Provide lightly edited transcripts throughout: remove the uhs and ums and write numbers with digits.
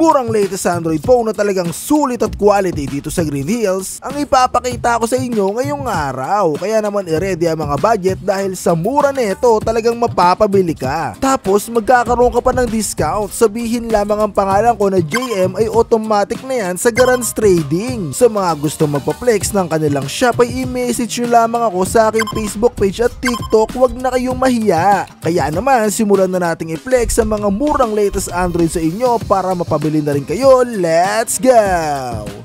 murang latest Android phone na talagang sulit at quality dito sa Green Hills ang ipapakita ko sa inyo ngayong araw. Kaya naman i-ready ang mga budget dahil sa mura nito talagang mapapabili ka. Tapos magkakaroon ka pa ng discount. Sabihin lamang ang pangalan ko na JM ay automatic na yan sa Garance Trading. Sa mga gusto magpa-flex ng kanilang shop ay i-message nyo lamang ako sa aking Facebook page at TikTok. Huwag na kayong mahiya. Kaya naman simulan na nating i-flex ang mga murang latest Android sa inyo para mapabili na rin kayo. Let's go!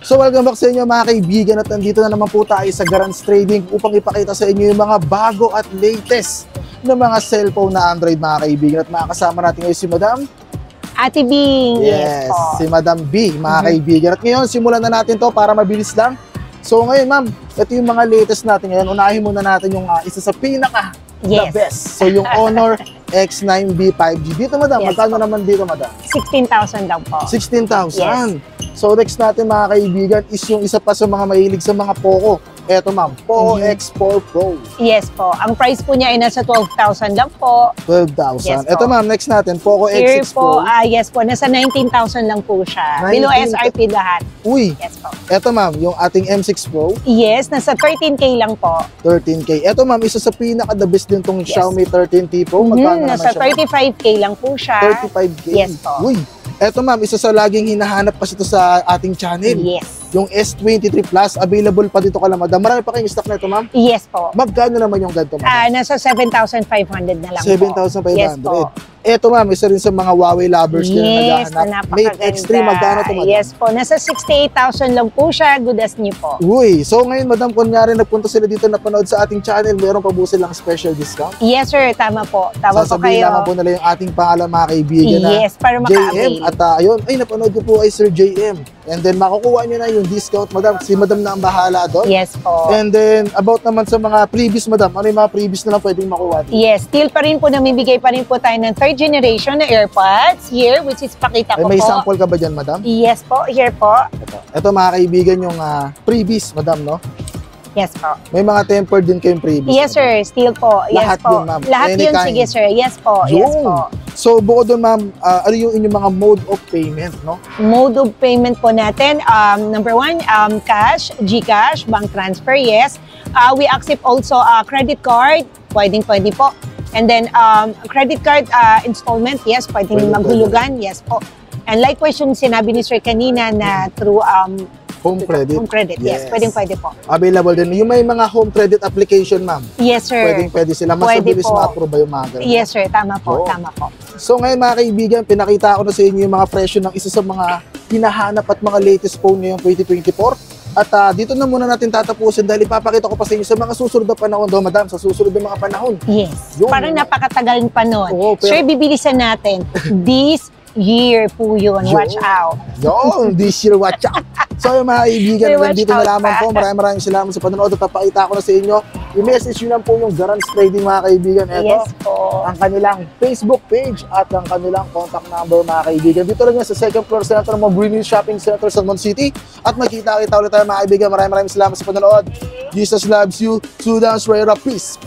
So welcome back sa inyo mga kaibigan at nandito na naman po tayo sa Garance Trading upang ipakita sa inyo yung mga bago at latest na mga cellphone na Android mga kaibigan. At makakasama natin ngayon si Madam Ate B. Yes, si Madam B mga kaibigan. At ngayon simulan na natin to para mabilis lang. So ngayon ma'am, ito yung mga latest natin ngayon. Unahin muna natin yung isa sa pinaka the best. So yung Honor X9B 5G. Dito madam, magkano naman dito madam? 16,000 lang po. 16,000. Yes. So next natin mga kaibigan is yung isa pa sa mga mahilig sa mga Poco. Eto ma'am, Poco X4 Pro. Yes po. Ang price po niya ay nasa 12,000 lang po. 12,000. Yes, Eto ma'am, next natin, Poco Here X6 po, Pro. yes po, nasa 19,000 lang po siya. Below SRP lahat. Uy, Yes po. eto ma'am, yung ating M6 Pro. Yes, nasa 13K lang po. 13K. Eto ma'am, isa sa pinaka-the best din tong Xiaomi 13T Pro. Magkano naman Nasa siya? 35K lang po siya. 35K. Yes po. Uy, eto ma'am, isa sa laging hinahanap kasi ito sa ating channel. Yes. Yung S23 Plus, available pa dito kala madam. Marami pa kayong stock na ito ma'am? Yes po. Magkano naman yung ganito ma'am? Nasa 7,500 na lang 7,500. po. Yes po. Eto ma'am, isa rin sa mga Huawei lovers na naghahanap. Mate X3, magkano ito madam? Yes po, nasa 68,000 lang po siya. Good as new po. Uy, so ngayon madam, kunyari nagpunta sila dito napanood sa ating channel, meron pa po silang special discount? Yes sir, tama po. Tama po Sasabihin kayo. naman po nila yung ating pangalan mga kaibigan na Yes, para maka-avail. JM. At ayun, ay napanood ko po ay Sir JM. And then makukuha niyo na yung discount madam. Si madam na ang bahala doon. Yes po. And then about naman sa mga previous madam, ano yung mga previous na lang pwedeng makuha dito? Yes, still pa rin po namimigay pa rin po tayo ng third generation na AirPods here, which is pakita Ay, ko may po. sample ka ba dyan madam? Yes po, here po. Ito mga kaibigan yung previous madam, no? Yes po. May mga tempered din kayong previous. Yes madam. sir, still po. Yes Lahat po. yun, ma'am. Lahat Any yun, kind. sige sir. Yes po, yes Yun. po. So bukod doon ma'am, ano yung inyong mga mode of payment, no? Mode of payment po natin, number one, cash, GCash, bank transfer, yes. We accept also credit card, pwede po. And then credit card installment, yes, pwedeng maghulugan, yes po. And likewise yung sinabi ni sir kanina na through Home credit. home credit, yes, pwede po. Available din. Yung may mga home credit application ma'am, Yes sir. pwede sila. Mas Pwede mabilis po. ma-approve ba yung mga ganun? Yes sir, tama po, Oo. tama po. So ngayon mga kaibigan, pinakita ko na sa inyo yung mga presyo ng isa sa mga hinahanap at mga latest phone ngayong 2024. At dito na muna natin tatapusin dahil ipapakita ko pa sa inyo sa mga susunod na panahon daw, madam, sa susunod na mga panahon. Yes. Yun. Parang napakatagal pa nun. Oo, pero- Sir, bibilisan natin. This year po yun. Watch out. Yo, this year, watch out. So yung mga kaibigan, Watch nandito na out lamang pa. po. Maraming salamat sa panonood at napakita ko na sa inyo. I-message nyo lang po yung Garance Trading mga kaibigan. Ito, Yes po. ang kanilang Facebook page at ang kanilang contact number mga kaibigan. Dito lang yan sa second floor center ng Green Hills Shopping Center sa Mon City. At magkita-kita ulit tayo mga kaibigan. Maraming salamat sa panonood. Jesus loves you. Sudan Swear Peace.